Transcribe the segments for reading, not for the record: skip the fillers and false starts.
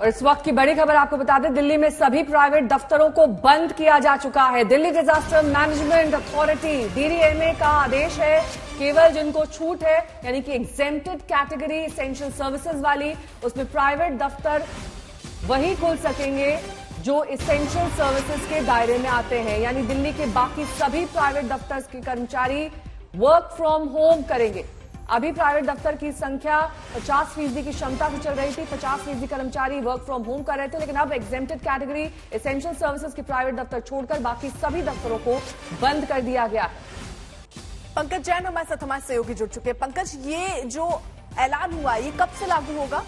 और इस वक्त की बड़ी खबर आपको बता दें, दिल्ली में सभी प्राइवेट दफ्तरों को बंद किया जा चुका है। Delhi disaster management authority DDMA का आदेश है, केवल जिनको छूट है यानी कि एग्जेम्प्टेड कैटेगरी एसेंशियल सर्विसेज वाली, उसमें प्राइवेट दफ्तर वही खुल सकेंगे जो एसेंशियल सर्विसेज के दायरे में आते हैं। यानी दिल्ली के बाकी सभी प्राइवेट दफ्तर के कर्मचारी वर्क फ्रॉम होम करेंगे। अभी प्राइवेट दफ्तर की संख्या 50% की क्षमता से चल रही थी, 50% कर्मचारी वर्क फ्रॉम होम कर रहे थे, लेकिन अब एग्जेम्प्टेड कैटेगरी एसेंशियल सर्विसेज के प्राइवेट दफ्तर छोड़कर बाकी सभी दफ्तरों को बंद कर दिया गया। पंकज जैन हमारे साथ हमारे सहयोगी जुड़ चुके हैं। पंकज, ये जो ऐलान हुआ ये कब से लागू होगा?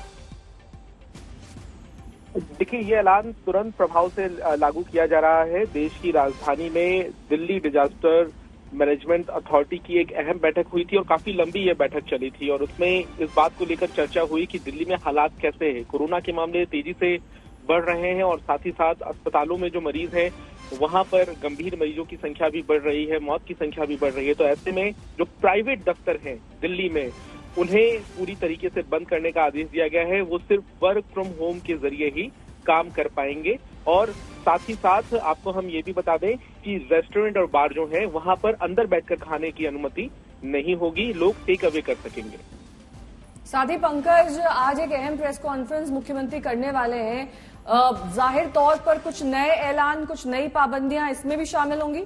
देखिए, ये ऐलान तुरंत प्रभाव से लागू किया जा रहा है। देश की राजधानी में दिल्ली डिजास्टर मैनेजमेंट अथॉरिटी की एक अहम बैठक हुई थी और काफी लंबी ये बैठक चली थी और उसमें इस बात को लेकर चर्चा हुई कि दिल्ली में हालात कैसे हैं। कोरोना के मामले तेजी से बढ़ रहे हैं और साथ ही साथ अस्पतालों में जो मरीज हैं वहां पर गंभीर मरीजों की संख्या भी बढ़ रही है, मौत की संख्या भी बढ़ रही है। तो ऐसे में जो प्राइवेट दफ्तर हैं दिल्ली में, उन्हें पूरी तरीके से बंद करने का आदेश दिया गया है। वो सिर्फ वर्क फ्रॉम होम के जरिए ही काम कर पाएंगे और साथ ही साथ आपको हम ये भी बता दें कि रेस्टोरेंट और बार जो है वहां पर अंदर बैठकर खाने की अनुमति नहीं होगी, लोग टेक अवे कर सकेंगे। साथ ही पंकज, आज एक अहम प्रेस कॉन्फ्रेंस मुख्यमंत्री करने वाले हैं। जाहिर तौर पर कुछ नए ऐलान, कुछ नई पाबंदियां इसमें भी शामिल होंगी।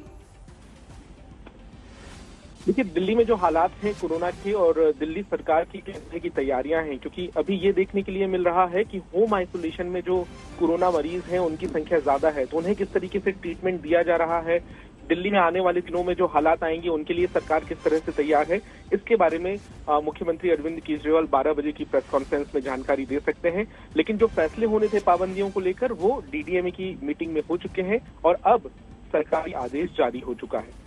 देखिए, दिल्ली में जो हालात हैं कोरोना के और दिल्ली सरकार की कैसे की तैयारियां हैं, क्योंकि अभी ये देखने के लिए मिल रहा है कि होम आइसोलेशन में जो कोरोना मरीज हैं उनकी संख्या ज्यादा है, तो उन्हें किस तरीके से ट्रीटमेंट दिया जा रहा है। दिल्ली में आने वाले दिनों में जो हालात आएंगे उनके लिए सरकार किस तरह से तैयार है, इसके बारे में मुख्यमंत्री अरविंद केजरीवाल 12 बजे की प्रेस कॉन्फ्रेंस में जानकारी दे सकते हैं। लेकिन जो फैसले होने थे पाबंदियों को लेकर वो डीडीएमए की मीटिंग में हो चुके हैं और अब सरकारी आदेश जारी हो चुका है।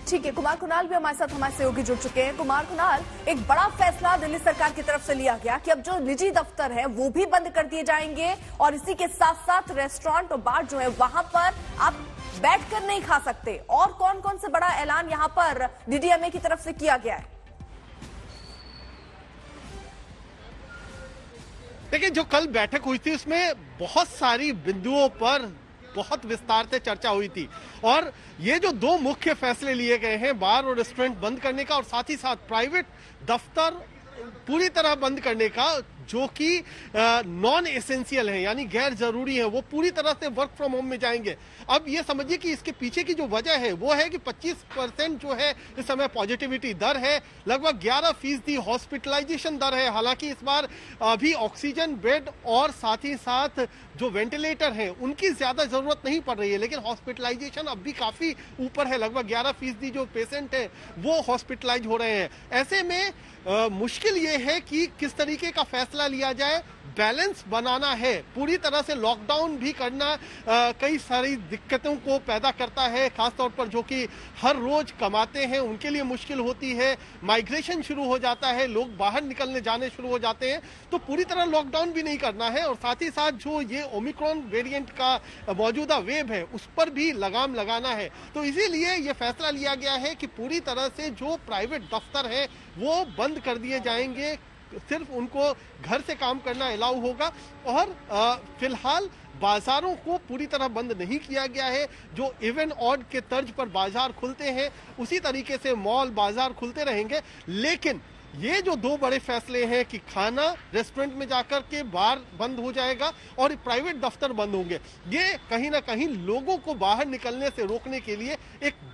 ठीक है, कुमार कुणाल भी हमारे साथ हमारे सहयोगी जुड़ चुके हैं। कुमार कुणाल, एक बड़ा फैसला दिल्ली सरकार की तरफ से लिया गया कि अब जो निजी दफ्तर है वो भी बंद कर दिए जाएंगे और इसी के साथ साथ रेस्टोरेंट और बार जो है वहां पर आप बैठकर नहीं खा सकते। और कौन कौन से बड़ा ऐलान यहां पर डीडीएमए की तरफ से किया गया है? देखिए, जो कल बैठक हुई थी उसमें बहुत सारी बिंदुओं पर बहुत विस्तार से चर्चा हुई थी और ये जो दो मुख्य फैसले लिए गए हैं, बार और रेस्टोरेंट बंद करने का और साथ ही साथ प्राइवेट दफ्तर पूरी तरह बंद करने का, जो कि नॉन एसेंशियल है यानी गैर जरूरी है, वो पूरी तरह से वर्क फ्रॉम होम में जाएंगे। अब ये समझिए कि इसके पीछे की जो वजह है वो है कि 25% जो है इस समय पॉजिटिविटी दर है, लगभग 11% हॉस्पिटलाइजेशन दर है। हालांकि इस बार अभी ऑक्सीजन बेड और साथ ही साथ जो वेंटिलेटर है उनकी ज्यादा जरूरत नहीं पड़ रही है, लेकिन हॉस्पिटलाइजेशन अब भी काफी ऊपर है, लगभग 11% जो पेशेंट है वो हॉस्पिटलाइज हो रहे हैं। ऐसे में मुश्किल ये है कि किस तरीके का फैसला लिया जाए। बैलेंस बनाना है, पूरी तरह से लॉकडाउन भी करना कई सारी दिक्कतों को पैदा करता है, खासतौर पर जो कि हर रोज कमाते हैं उनके लिए मुश्किल होती है। माइग्रेशन शुरू हो जाता है, लोग बाहर निकलने जाने शुरू हो जाते हैं, तो पूरी तरह लॉकडाउन भी नहीं करना है और साथ ही साथ जो ये ओमिक्रॉन वेरिएंट का मौजूदा वेव है उस पर भी लगाम लगाना है। तो इसीलिए ये फैसला लिया गया है कि पूरी तरह से जो प्राइवेट दफ्तर है वो बंद कर दिए जाएंगे, सिर्फ उनको घर से काम करना अलाउ होगा और फिलहाल बाजारों को पूरी तरह बंद नहीं किया गया है। जो इवन ऑड के तर्ज पर बाजार खुलते हैं उसी तरीके से मॉल बाजार खुलते रहेंगे, लेकिन ये जो दो बड़े फैसले हैं कि खाना रेस्टोरेंट में जाकर के बार बंद हो जाएगा और प्राइवेट दफ्तर बंद होंगे, ये कहीं ना कहीं लोगों को बाहर निकलने से रोकने के लिए एक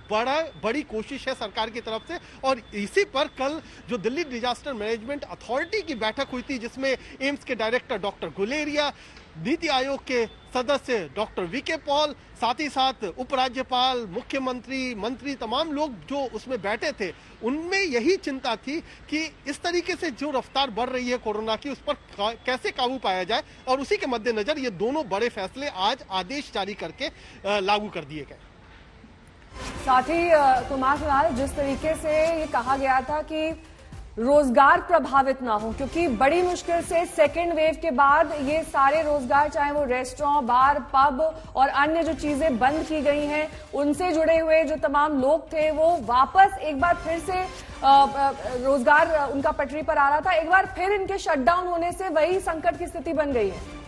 बड़ी कोशिश है सरकार की तरफ से। और इसी पर कल जो दिल्ली डिजास्टर मैनेजमेंट अथॉरिटी की बैठक हुई थी जिसमें एम्स के डायरेक्टर डॉक्टर गुलेरिया, नीति आयोग के सदस्य डॉक्टर वीके पॉल, साथ ही साथ उपराज्यपाल, मुख्यमंत्री, मंत्री, तमाम लोग जो उसमें बैठे थे, उनमें यही चिंता थी कि इस तरीके से जो रफ्तार बढ़ रही है कोरोना की उस पर कैसे काबू पाया जाए और उसी के मद्देनजर ये दोनों बड़े फैसले आज आदेश जारी करके लागू कर दिए गए। साथ ही कुमार कुणाल, जिस तरीके से ये कहा गया था कि रोजगार प्रभावित ना हो, क्योंकि बड़ी मुश्किल से सेकेंड वेव के बाद ये सारे रोजगार, चाहे वो रेस्टोरेंट, बार, पब और अन्य जो चीजें बंद की गई हैं, उनसे जुड़े हुए जो तमाम लोग थे वो वापस एक बार फिर से रोजगार उनका पटरी पर आ रहा था। एक बार फिर इनके शटडाउन होने से वही संकट की स्थिति बन गई है।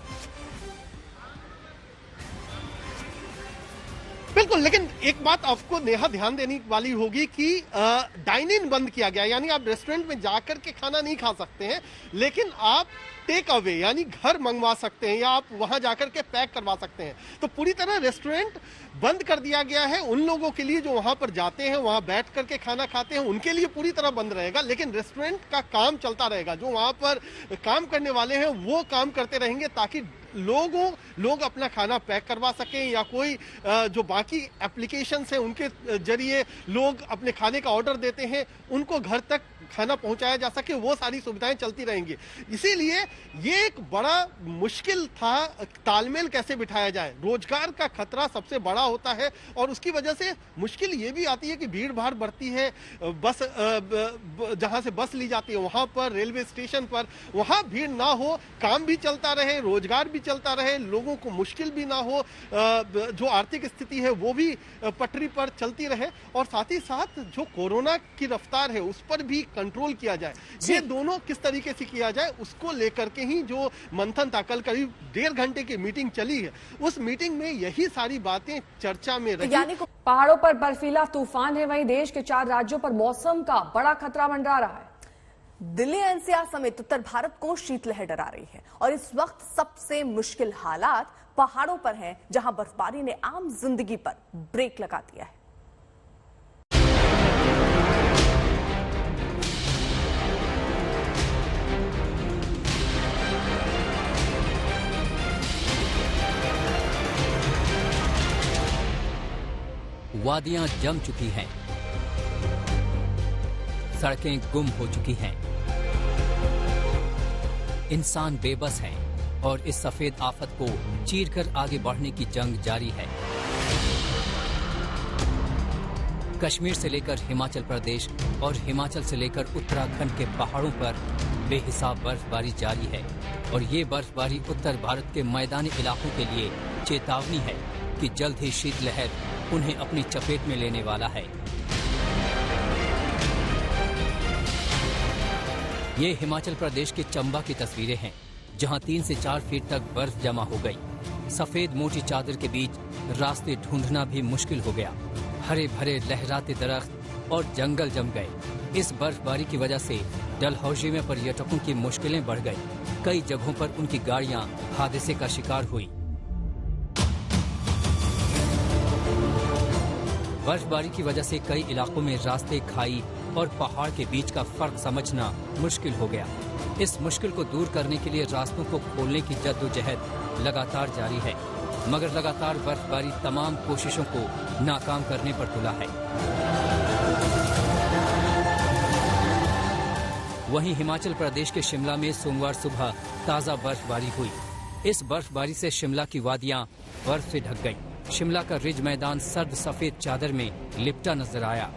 बिल्कुल, लेकिन एक बात आपको नेहा ध्यान देने वाली होगी कि डाइन इन बंद किया गया, यानी आप रेस्टोरेंट में जाकर के खाना नहीं खा सकते हैं, लेकिन आप टेक अवे यानी घर मंगवा सकते हैं या आप वहां जाकर के पैक करवा सकते हैं। तो पूरी तरह रेस्टोरेंट बंद कर दिया गया है उन लोगों के लिए जो वहां पर जाते हैं, वहां बैठ करके खाना खाते हैं, उनके लिए पूरी तरह बंद रहेगा, लेकिन रेस्टोरेंट का काम चलता रहेगा। जो वहां पर काम करने वाले हैं वो काम करते रहेंगे ताकि लोग अपना खाना पैक करवा सकें या कोई जो बाकी एप्लीकेशंस हैं उनके जरिए लोग अपने खाने का ऑर्डर देते हैं उनको घर तक खाना पहुंचाया जा सके, वो सारी सुविधाएं चलती रहेंगी। इसीलिए ये एक बड़ा मुश्किल था, तालमेल कैसे बिठाया जाए। रोजगार का खतरा सबसे बड़ा होता है और उसकी वजह से मुश्किल ये भी आती है कि भीड़ भाड़ बढ़ती है। बस जहां से बस ली जाती है वहां पर, रेलवे स्टेशन पर, वहां भीड़ ना हो, काम भी चलता रहे, रोजगार भी चलता रहे, लोगों को मुश्किल भी ना हो, जो आर्थिक स्थिति है वो भी पटरी पर चलती रहे और साथ ही साथ जो कोरोना की रफ्तार है उस पर भी कंट्रोल किया जाए। ये दोनों किस तरीके से किया जाए उसको लेकर के ही जो मंथन था, कल करीब 1.5 घंटे की मीटिंग चली है, उस मीटिंग में यही सारी बातें चर्चा में रही। पहाड़ों पर बर्फीला तूफान है, वहीं देश के 4 राज्यों पर मौसम का बड़ा खतरा मंडरा रहा है। दिल्ली एनसीआर समेत उत्तर भारत को शीतलहर डरा रही है और इस वक्त सबसे मुश्किल हालात पहाड़ों पर हैं, जहां बर्फबारी ने आम जिंदगी पर ब्रेक लगा दिया है। वादियां जम चुकी हैं, सड़कें गुम हो चुकी हैं, इंसान बेबस हैं और इस सफेद आफत को चीरकर आगे बढ़ने की जंग जारी है। कश्मीर से लेकर हिमाचल प्रदेश और हिमाचल से लेकर उत्तराखंड के पहाड़ों पर बेहिसाब बर्फबारी जारी है और ये बर्फबारी उत्तर भारत के मैदानी इलाकों के लिए चेतावनी है कि जल्द ही शीतलहर उन्हें अपनी चपेट में लेने वाला है। ये हिमाचल प्रदेश के चंबा की तस्वीरें हैं, जहां 3 से 4 फीट तक बर्फ जमा हो गई। सफेद मोटी चादर के बीच रास्ते ढूंढना भी मुश्किल हो गया। हरे भरे लहराते दरख्त और जंगल जम गए। इस बर्फबारी की वजह से डलहौजी में पर्यटकों की मुश्किलें बढ़ गई। कई जगहों पर उनकी गाड़ियां हादसे का शिकार हुई। बर्फबारी की वजह से कई इलाकों में रास्ते, खाई और पहाड़ के बीच का फर्क समझना मुश्किल हो गया। इस मुश्किल को दूर करने के लिए रास्तों को खोलने की जद्दोजहद लगातार जारी है, मगर लगातार बर्फबारी तमाम कोशिशों को नाकाम करने पर तुला है। वहीं हिमाचल प्रदेश के शिमला में सोमवार सुबह ताजा बर्फबारी हुई। इस बर्फबारी से शिमला की वादियां बर्फ से ढक गईं। शिमला का रिज मैदान सर्द सफेद चादर में लिपटा नजर आया।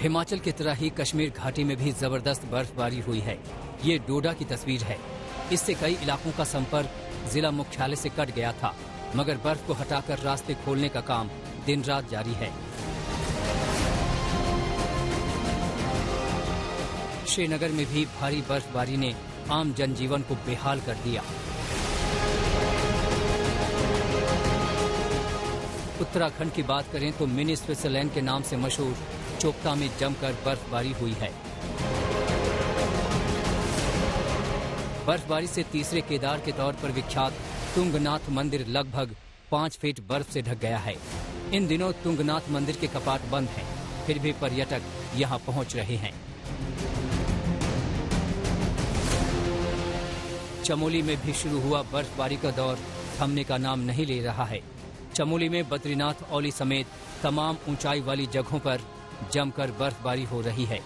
हिमाचल की तरह ही कश्मीर घाटी में भी जबरदस्त बर्फबारी हुई है। ये डोडा की तस्वीर है। इससे कई इलाकों का संपर्क जिला मुख्यालय से कट गया था, मगर बर्फ को हटाकर रास्ते खोलने का काम दिन रात जारी है। श्रीनगर में भी भारी बर्फबारी ने आम जनजीवन को बेहाल कर दिया। उत्तराखंड की बात करें तो मिनी स्विट्जरलैंड के नाम से मशहूर चोपता में जमकर बर्फबारी हुई है। बर्फबारी से तीसरे केदार के तौर पर विख्यात तुंगनाथ मंदिर लगभग 5 फीट बर्फ से ढक गया है। इन दिनों तुंगनाथ मंदिर के कपाट बंद हैं, फिर भी पर्यटक यहां पहुंच रहे हैं। चमोली में भी शुरू हुआ बर्फबारी का दौर थमने का नाम नहीं ले रहा है। चमोली में बद्रीनाथ औली समेत तमाम ऊंचाई वाली जगहों पर जमकर बर्फबारी हो रही है।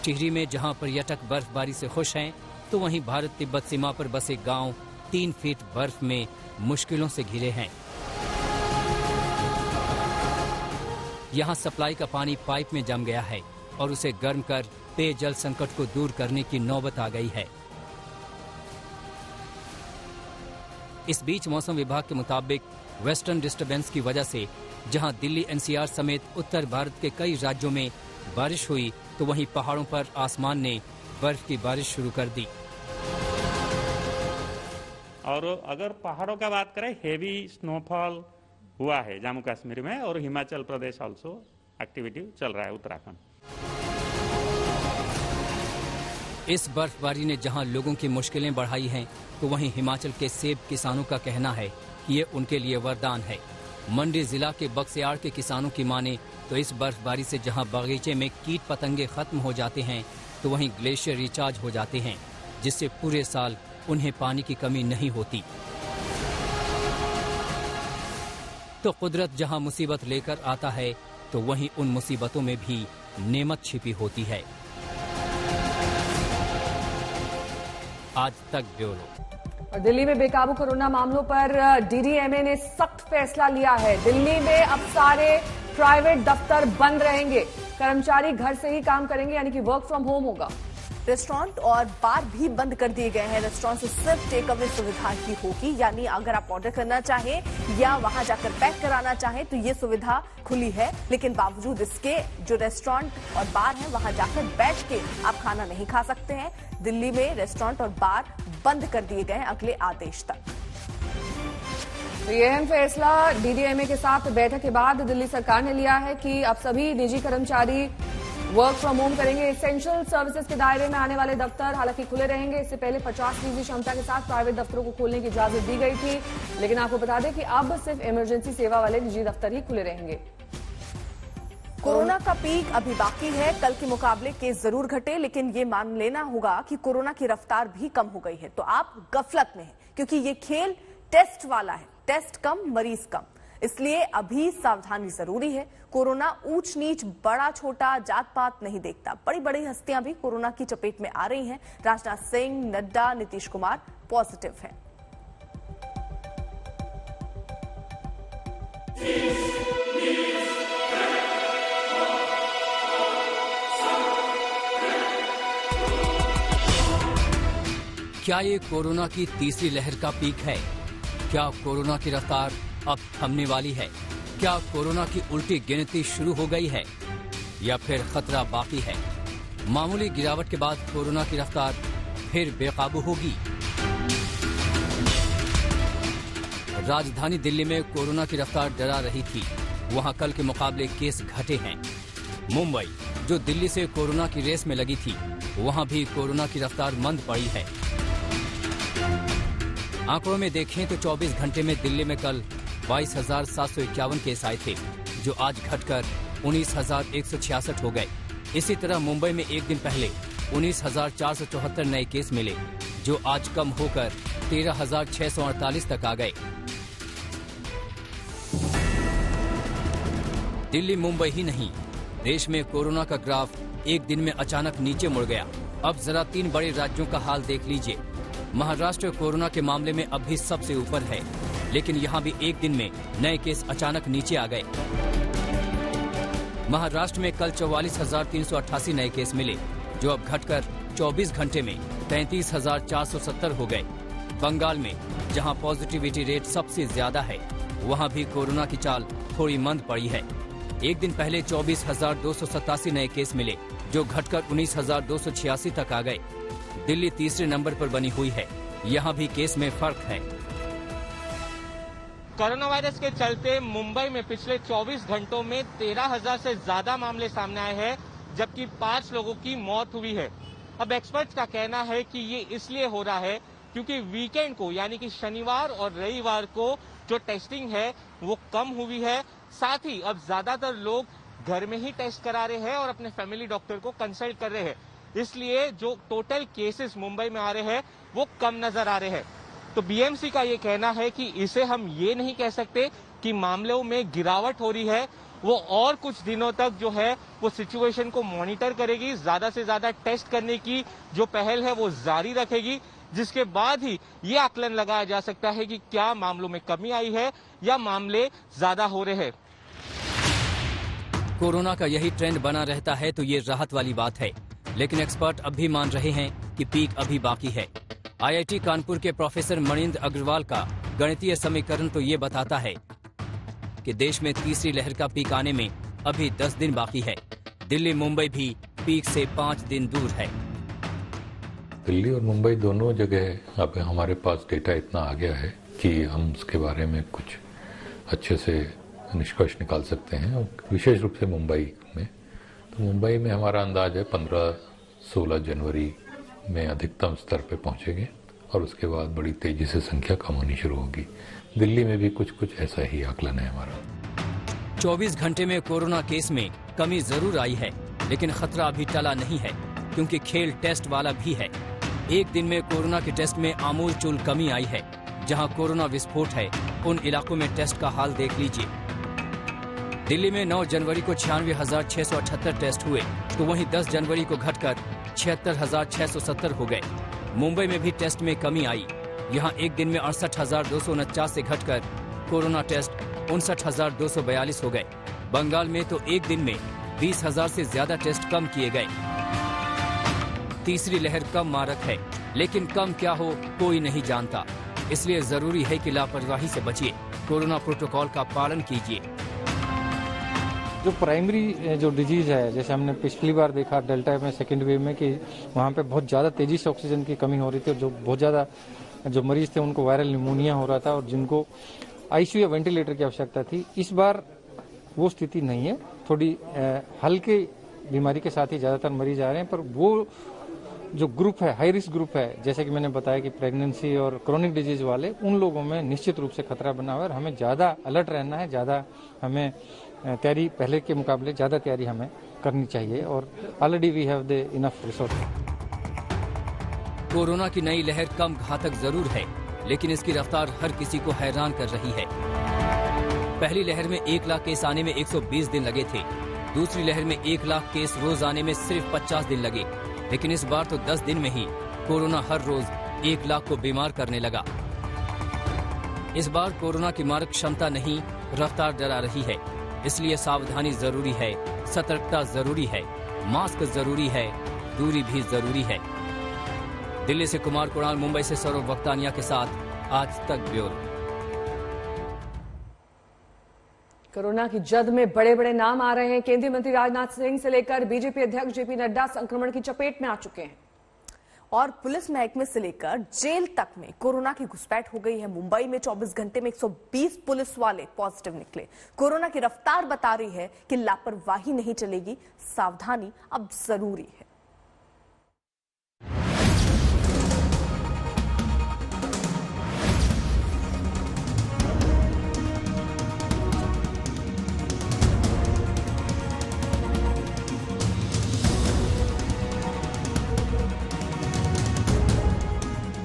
टिहरी में जहां पर्यटक बर्फबारी से खुश हैं, तो वहीं भारत तिब्बत सीमा पर बसे गांव 3 फीट बर्फ में मुश्किलों से घिरे हैं। यहां सप्लाई का पानी पाइप में जम गया है और उसे गर्म कर पेयजल संकट को दूर करने की नौबत आ गई है। इस बीच मौसम विभाग के मुताबिक वेस्टर्न डिस्टर्बेंस की वजह से जहां दिल्ली एनसीआर समेत उत्तर भारत के कई राज्यों में बारिश हुई, तो वहीं पहाड़ों पर आसमान ने बर्फ की बारिश शुरू कर दी। और अगर पहाड़ों का बात करें, हेवी स्नोफॉल हुआ है जम्मू कश्मीर में, और हिमाचल प्रदेश ऑल्सो एक्टिविटी चल रहा है, उत्तराखंड। इस बर्फबारी ने जहां लोगों की मुश्किलें बढ़ाई हैं, तो वहीं हिमाचल के सेब किसानों का कहना है कि ये उनके लिए वरदान है। मंडी जिला के बक्सियाड़ के किसानों की माने तो इस बर्फबारी से जहां बगीचे में कीट पतंगे खत्म हो जाते हैं, तो वहीं ग्लेशियर रिचार्ज हो जाते हैं, जिससे पूरे साल उन्हें पानी की कमी नहीं होती। तो कुदरत जहां मुसीबत लेकर आता है, तो वहीं उन मुसीबतों में भी नेमत छिपी होती है। आज तक ब्यूरो। और दिल्ली में बेकाबू कोरोना मामलों पर डीडीएमए ने सख्त फैसला लिया है। दिल्ली में अब सारे प्राइवेट दफ्तर बंद रहेंगे, कर्मचारी घर से ही काम करेंगे, यानी कि वर्क फ्रॉम होम होगा। रेस्टोरेंट और बार भी बंद कर दिए गए हैं। रेस्टोरेंट से सिर्फ टेक अवे सुविधा ही होगी, यानी अगर आप ऑर्डर करना चाहें या वहां जाकर पैक कराना चाहें तो ये सुविधा खुली है। लेकिन बावजूद इसके जो रेस्टोरेंट और बार हैं वहां जाकर बैठ के आप खाना नहीं खा सकते हैं। दिल्ली में रेस्टोरेंट और बार बंद कर दिए गए हैं अगले आदेश तक। तो ये अहम फैसला डीडीएमए के साथ बैठक के बाद दिल्ली सरकार ने लिया है कि अब सभी निजी कर्मचारी वर्क फ्रॉम होम करेंगे। एसेंशियल सर्विसेज के दायरे में आने वाले दफ्तर हालांकि खुले रहेंगे। इससे पहले 50% क्षमता के साथ प्राइवेट दफ्तरों को खोलने की इजाजत दी गई थी, लेकिन आपको बता दें कि अब सिर्फ इमरजेंसी सेवा वाले निजी दफ्तर ही खुले रहेंगे। कोरोना का पीक अभी बाकी है, कल के मुकाबले केस जरूर घटे, लेकिन ये मान लेना होगा कि कोरोना की रफ्तार भी कम हो गई है। तो आप गफलत में हैं, क्योंकि ये खेल टेस्ट वाला है, टेस्ट कम मरीज कम, इसलिए अभी सावधानी जरूरी है। कोरोना ऊंच नीच, बड़ा छोटा, जात पात नहीं देखता। बड़ी बड़ी हस्तियां भी कोरोना की चपेट में आ रही हैं। राजनाथ सिंह, नड्डा, नीतीश कुमार पॉजिटिव हैं। क्या ये कोरोना की तीसरी लहर का पीक है? क्या कोरोना की रफ्तार अब थमने वाली है? क्या कोरोना की उल्टी गिनती शुरू हो गई है या फिर खतरा बाकी है? मामूली गिरावट के बाद कोरोना की रफ्तार फिर बेकाबू होगी। राजधानी दिल्ली में कोरोना की रफ्तार डरा रही थी, वहां कल के मुकाबले केस घटे हैं। मुंबई, जो दिल्ली से कोरोना की रेस में लगी थी, वहां भी कोरोना की रफ्तार मंद पड़ी है। आंकड़ों में देखें तो 24 घंटे में दिल्ली में कल 22,751 केस आए थे, जो आज घटकर 19,166 हो गए। इसी तरह मुंबई में एक दिन पहले 19,474 नए केस मिले, जो आज कम होकर 13,648 तक आ गए। दिल्ली मुंबई ही नहीं, देश में कोरोना का ग्राफ एक दिन में अचानक नीचे मुड़ गया। अब जरा 3 बड़े राज्यों का हाल देख लीजिए। महाराष्ट्र कोरोना के मामले में अब भी सबसे ऊपर है, लेकिन यहाँ भी एक दिन में नए केस अचानक नीचे आ गए। महाराष्ट्र में कल 44,388 नए केस मिले, जो अब घटकर 24 घंटे में 33,470 हो गए। बंगाल में, जहाँ पॉजिटिविटी रेट सबसे ज्यादा है, वहाँ भी कोरोना की चाल थोड़ी मंद पड़ी है। एक दिन पहले 24,287 नए केस मिले, जो घटकर 19,286 तक आ गए। दिल्ली तीसरे नंबर पर बनी हुई है, यहाँ भी केस में फर्क है। कोरोना वायरस के चलते मुंबई में पिछले 24 घंटों में 13,000 से ज्यादा मामले सामने आए हैं, जबकि 5 लोगों की मौत हुई है। अब एक्सपर्ट्स का कहना है कि ये इसलिए हो रहा है क्योंकि वीकेंड को, यानी कि शनिवार और रविवार को जो टेस्टिंग है वो कम हुई है। साथ ही अब ज्यादातर लोग घर में ही टेस्ट करा रहे हैं और अपने फैमिली डॉक्टर को कंसल्ट कर रहे हैं, इसलिए जो टोटल केसेस मुंबई में आ रहे हैं वो कम नजर आ रहे हैं। तो बीएमसी का ये कहना है कि इसे हम ये नहीं कह सकते कि मामलों में गिरावट हो रही है। वो और कुछ दिनों तक जो है वो सिचुएशन को मॉनिटर करेगी, ज्यादा से ज्यादा टेस्ट करने की जो पहल है वो जारी रखेगी, जिसके बाद ही ये आकलन लगाया जा सकता है कि क्या मामलों में कमी आई है या मामले ज्यादा हो रहे हैं। कोरोना का यही ट्रेंड बना रहता है तो ये राहत वाली बात है, लेकिन एक्सपर्ट अब भी मान रहे हैं कि पीक अभी बाकी है। आईआईटी कानपुर के प्रोफेसर मणिंद्र अग्रवाल का गणितीय समीकरण तो ये बताता है कि देश में तीसरी लहर का पीक आने में अभी 10 दिन बाकी है। दिल्ली मुंबई भी पीक से 5 दिन दूर है। दिल्ली और मुंबई दोनों जगह अब हमारे पास डेटा इतना आ गया है कि हम उसके बारे में कुछ अच्छे से निष्कर्ष निकाल सकते हैं, और विशेष रूप से मुंबई में। तो मुंबई में हमारा अंदाज है 15-16 जनवरी में अधिकतम स्तर पे पहुंचेंगे और उसके बाद बड़ी तेजी से संख्या कम होनी शुरू होगी। दिल्ली में भी कुछ ऐसा ही आकलन है हमारा। 24 घंटे में कोरोना केस में कमी जरूर आई है, लेकिन खतरा अभी टला नहीं है, क्योंकि खेल टेस्ट वाला भी है। एक दिन में कोरोना के टेस्ट में आमूलचूल कमी आई है। जहां कोरोना विस्फोट है, उन इलाकों में टेस्ट का हाल देख लीजिए। दिल्ली में 9 जनवरी को 96,678 टेस्ट हुए, तो वहीं 10 जनवरी को घटकर 76,670 हो गए। मुंबई में भी टेस्ट में कमी आई। यहां एक दिन में 68,249 से घटकर कोरोना टेस्ट 59,242 हो गए। बंगाल में तो एक दिन में 20,000 से ज्यादा टेस्ट कम किए गए। तीसरी लहर कम मारक है, लेकिन कम क्या हो कोई नहीं जानता। इसलिए जरूरी है कि लापरवाही से बचिए, कोरोना प्रोटोकॉल का पालन कीजिए। जो प्राइमरी जो डिजीज है, जैसे हमने पिछली बार देखा डेल्टा में सेकेंड वेव में कि वहाँ पे बहुत ज़्यादा तेजी से ऑक्सीजन की कमी हो रही थी, और जो बहुत ज़्यादा जो मरीज थे उनको वायरल निमोनिया हो रहा था और जिनको आईसीयू या वेंटिलेटर की आवश्यकता थी। इस बार वो स्थिति नहीं है। थोड़ी हल्के बीमारी के साथ ही ज़्यादातर मरीज आ रहे हैं, पर वो जो ग्रुप है, हाई रिस्क ग्रुप है, जैसे कि मैंने बताया कि प्रेगनेंसी और क्रोनिक डिजीज वाले, उन लोगों में निश्चित रूप से खतरा बना हुआ है और हमें ज़्यादा अलर्ट रहना है। ज़्यादा हमें तैयारी, पहले के मुकाबले ज़्यादा तैयारी हमें करनी चाहिए, और already we have the enough resource. Corona की नई लहर कम घातक जरूर है, लेकिन इसकी रफ्तार हर किसी को हैरान कर रही है। पहली लहर में 1 लाख केस आने में 120 दिन लगे थे। दूसरी लहर में 1 लाख केस रोज आने में सिर्फ 50 दिन लगे, लेकिन इस बार तो 10 दिन में ही कोरोना हर रोज 1 लाख को बीमार करने लगा। इस बार कोरोना की मारक क्षमता नहीं, रफ्तार डरा रही है। इसलिए सावधानी जरूरी है, सतर्कता जरूरी है, मास्क जरूरी है, दूरी भी जरूरी है। दिल्ली से कुमार कुणाल, मुंबई से सौरभ वक्तानिया के साथ आज तक ब्यूरो। कोरोना की जद में बड़े बड़े नाम आ रहे हैं। केंद्रीय मंत्री राजनाथ सिंह से लेकर बीजेपी अध्यक्ष जेपी नड्डा संक्रमण की चपेट में आ चुके हैं, और पुलिस महकमे से लेकर जेल तक में कोरोना की घुसपैठ हो गई है। मुंबई में 24 घंटे में 120 पुलिस वाले पॉजिटिव निकले। कोरोना की रफ्तार बता रही है कि लापरवाही नहीं चलेगी, सावधानी अब जरूरी है।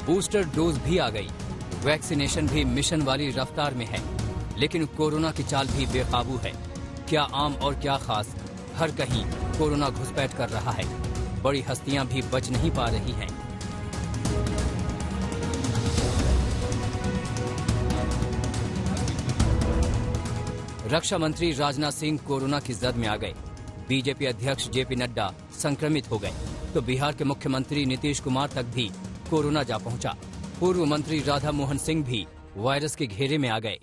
बूस्टर डोज भी आ गई, वैक्सीनेशन भी मिशन वाली रफ्तार में है, लेकिन कोरोना की चाल भी बेकाबू है। क्या आम और क्या खास, हर कहीं कोरोना घुसपैठ कर रहा है। बड़ी हस्तियां भी बच नहीं पा रही हैं। रक्षा मंत्री राजनाथ सिंह कोरोना की जद में आ गए। बीजेपी अध्यक्ष जेपी नड्डा संक्रमित हो गए, तो बिहार के मुख्यमंत्री नीतीश कुमार तक भी कोरोना जा पहुंचा। पूर्व मंत्री राधा मोहन सिंह भी वायरस के घेरे में आ गए।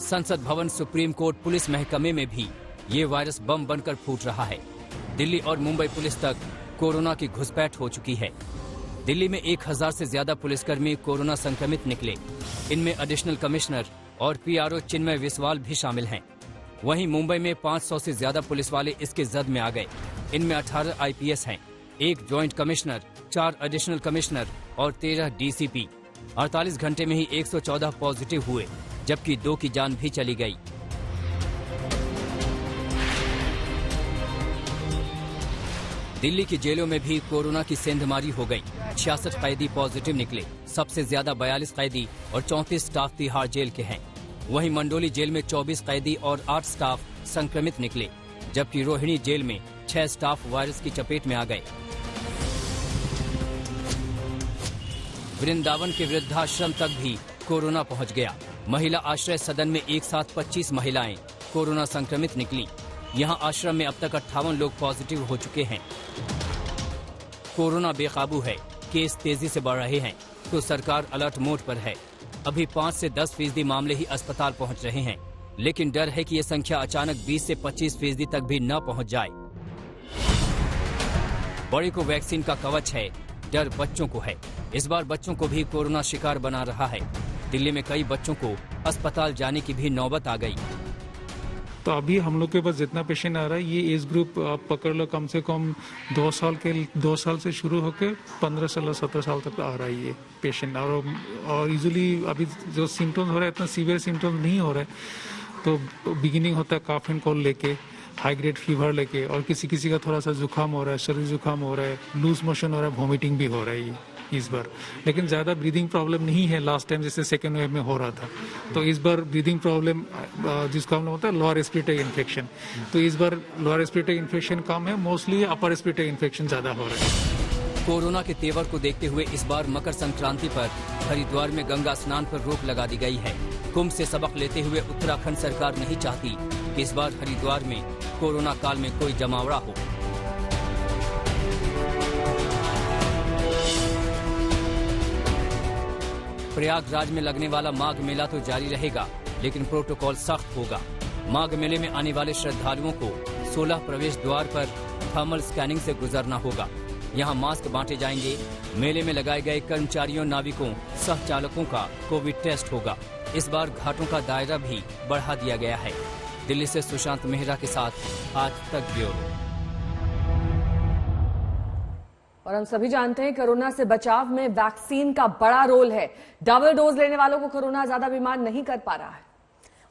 संसद भवन, सुप्रीम कोर्ट, पुलिस महकमे में भी ये वायरस बम बनकर फूट रहा है। दिल्ली और मुंबई पुलिस तक कोरोना की घुसपैठ हो चुकी है। दिल्ली में 1000 से ज्यादा पुलिसकर्मी कोरोना संक्रमित निकले। इनमें एडिशनल कमिश्नर और पीआरओ चिन्मय विस्वाल भी शामिल हैं। वहीं मुंबई में 500 से ज्यादा पुलिस वाले इसके जद में आ गए। इनमें 18 आईपीएस हैं, 1 ज्वाइंट कमिश्नर, 4 एडिशनल कमिश्नर और 13 डीसीपी। 48 घंटे में ही 114 पॉजिटिव हुए, जबकि 2 की जान भी चली गई। दिल्ली की जेलों में भी कोरोना की सेंधमारी हो गई। 66 कैदी पॉजिटिव निकले। सबसे ज्यादा 42 कैदी और 34 स्टाफ तिहाड़ जेल के हैं। वहीं मंडोली जेल में 24 कैदी और 8 स्टाफ संक्रमित निकले, जबकि रोहिणी जेल में 6 स्टाफ वायरस की चपेट में आ गए। वृंदावन के वृद्धाश्रम तक भी कोरोना पहुंच गया। महिला आश्रय सदन में एक साथ 25 महिलाएं कोरोना संक्रमित निकली। यहां आश्रम में अब तक 58 लोग पॉजिटिव हो चुके हैं। कोरोना बेकाबू है, केस तेजी से बढ़ रहे हैं, तो सरकार अलर्ट मोड पर है। अभी 5 से 10% मामले ही अस्पताल पहुंच रहे हैं, लेकिन डर है कि ये संख्या अचानक 20 से 25% तक भी न पहुंच जाए। बड़े को वैक्सीन का कवच है, डर बच्चों को है। इस बार बच्चों को भी कोरोना शिकार बना रहा है। दिल्ली में कई बच्चों को अस्पताल जाने की भी नौबत आ गई। तो अभी हम लोग के पास जितना पेशेंट आ रहा है, ये एज ग्रुप आप पकड़ लो कम से कम 2 साल से शुरू होकर 15-17 साल तक आ रहा है ये पेशेंट। और यूजुअली अभी जो सिम्टम्स हो रहे हैं इतना सीवियर सिम्टम्स नहीं हो रहे, तो बिगिनिंग होता है कफ एंड कोल्ड लेके, हाई ग्रेड फीवर लेके, और किसी का थोड़ा सा जुकाम हो रहा है, शरीर जुकाम हो रहा है, लूज मोशन हो रहा है, वॉमिटिंग भी हो रहा है इस बार। लेकिन ज़्यादा ब्रीदिंग प्रॉब्लम नहीं है लास्ट टाइम जैसे सेकेंड वेव में हो रहा था। तो इस बार ब्रीदिंग प्रॉब्लम जिसको हम लोग होता है लोअर रेस्पिरेटरी इन्फेक्शन, तो इस बार लोअर रेस्पिरेटरी इन्फेक्शन कम है, मोस्टली अपर रेस्पिरेटरी इन्फेक्शन ज़्यादा हो रहा है। कोरोना के तेवर को देखते हुए इस बार मकर संक्रांति पर हरिद्वार में गंगा स्नान पर रोक लगा दी गई है। कुंभ से सबक लेते हुए उत्तराखंड सरकार नहीं चाहती कि इस बार हरिद्वार में कोरोना काल में कोई जमावड़ा हो। प्रयागराज में लगने वाला माघ मेला तो जारी रहेगा, लेकिन प्रोटोकॉल सख्त होगा। माघ मेले में आने वाले श्रद्धालुओं को 16 प्रवेश द्वार पर थर्मल स्कैनिंग से गुजरना होगा। यहाँ मास्क बांटे जाएंगे। मेले में लगाए गए कर्मचारियों, नाविकों, सह चालकों का कोविड टेस्ट होगा। इस बार घाटों का दायरा भी बढ़ा दिया गया है। दिल्ली से सुशांत मेहरा के साथ आज तक ब्यूरो। और हम सभी जानते हैं कोरोना से बचाव में वैक्सीन का बड़ा रोल है। डबल डोज लेने वालों को कोरोना ज्यादा बीमार नहीं कर पा रहा है,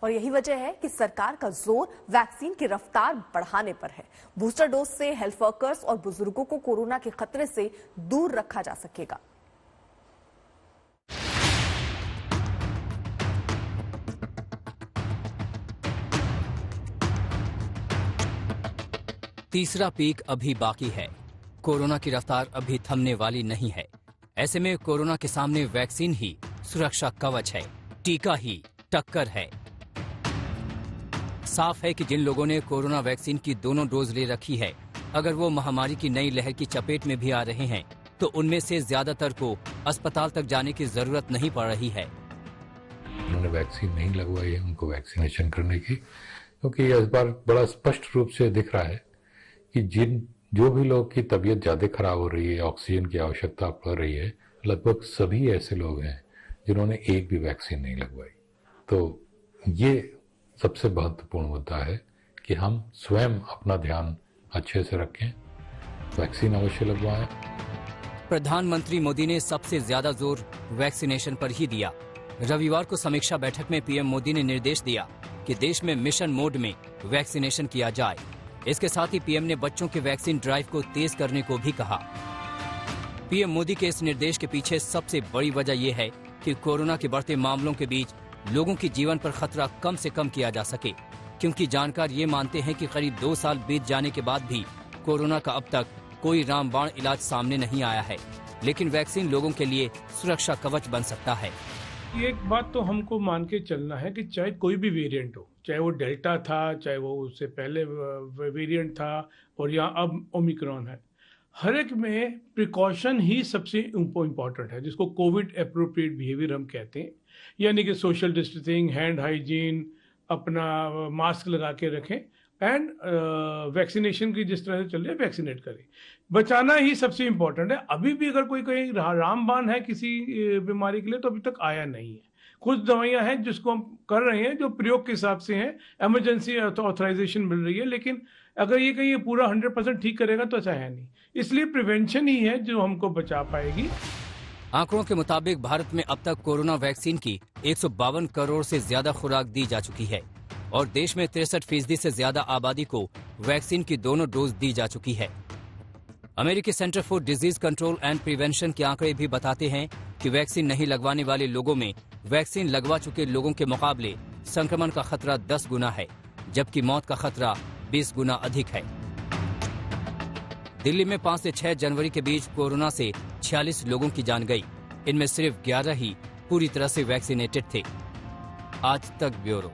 और यही वजह है कि सरकार का जोर वैक्सीन की रफ्तार बढ़ाने पर है। बूस्टर डोज से हेल्थ वर्कर्स और बुजुर्गों को कोरोना के खतरे से दूर रखा जा सकेगा। तीसरा पीक अभी बाकी है। कोरोना की रफ्तार अभी थमने वाली नहीं है। ऐसे में कोरोना के सामने वैक्सीन ही सुरक्षा कवच है, टीका ही टक्कर है। साफ है कि जिन लोगों ने कोरोना वैक्सीन की दोनों डोज ले रखी है, अगर वो महामारी की नई लहर की चपेट में भी आ रहे हैं, तो उनमें से ज्यादातर को अस्पताल तक जाने की जरूरत नहीं पड़ रही है। उन्होंने वैक्सीन नहीं लगवाई है, उनको वैक्सीनेशन करने की, क्योंकि इस बार बड़ा स्पष्ट रूप से दिख रहा है कि जो भी लोगों की तबीयत ज्यादा खराब हो रही है, ऑक्सीजन की आवश्यकता पड़ रही है, लगभग सभी ऐसे लोग हैं जिन्होंने एक भी वैक्सीन नहीं लगवाई। तो ये सबसे महत्वपूर्ण मुद्दा है कि हम स्वयं अपना ध्यान अच्छे से रखें, वैक्सीन अवश्य लगवाएं। प्रधानमंत्री मोदी ने सबसे ज्यादा जोर वैक्सीनेशन पर ही दिया। रविवार को समीक्षा बैठक में पीएम मोदी ने निर्देश दिया कि देश में मिशन मोड में वैक्सीनेशन किया जाए। इसके साथ ही पीएम ने बच्चों के वैक्सीन ड्राइव को तेज करने को भी कहा। पीएम मोदी के इस निर्देश के पीछे सबसे बड़ी वजह यह है कि कोरोना के बढ़ते मामलों के बीच लोगों के जीवन पर खतरा कम से कम किया जा सके, क्योंकि जानकार ये मानते हैं कि करीब 2 साल बीत जाने के बाद भी कोरोना का अब तक कोई रामबाण इलाज सामने नहीं आया है। लेकिन वैक्सीन लोगों के लिए सुरक्षा कवच बन सकता है। एक बात तो हमको मान के चलना है कि चाहे कोई भी वेरिएंट हो, चाहे वो डेल्टा था, चाहे वो उससे पहले वेरिएंट था, और यहाँ अब ओमिक्रॉन है, हर एक में प्रिकॉशन ही सबसे इम्पोर्टेंट है, जिसको कोविड एप्रोप्रिएट बिहेवियर हम कहते हैं। यानी कि सोशल डिस्टेंसिंग, हैंड हाइजीन, अपना मास्क लगा के रखें, एंड वैक्सीनेशन की जिस तरह से चल रही है वैक्सीनेट करें। बचाना ही सबसे इम्पोर्टेंट है। अभी भी अगर कोई कहीं रामबाण है किसी बीमारी के लिए, तो अभी तक आया नहीं है। कुछ दवाइयां हैं जिसको हम कर रहे हैं, जो प्रयोग के हिसाब से हैं, इमरजेंसी ऑथराइजेशन मिल रही है, लेकिन अगर ये कहीं पूरा 100% ठीक करेगा तो अच्छा है नहीं। इसलिए प्रिवेंशन ही है जो हमको बचा पाएगी। आंकड़ों के मुताबिक भारत में अब तक कोरोना वैक्सीन की 152 करोड़ से ज्यादा खुराक दी जा चुकी है और देश में 63% से ज्यादा आबादी को वैक्सीन की दोनों डोज दी जा चुकी है। अमेरिकी centre for disease control and prevention के आंकड़े भी बताते हैं कि वैक्सीन नहीं लगवाने वाले लोगों में वैक्सीन लगवा चुके लोगों के मुकाबले संक्रमण का खतरा 10 गुना है, जबकि मौत का खतरा 20 गुना अधिक है। दिल्ली में 5 से 6 जनवरी के बीच कोरोना से 46 लोगों की जान गई। इनमें सिर्फ 11 ही पूरी तरह से वैक्सीनेटेड थे। आज तक ब्यूरो।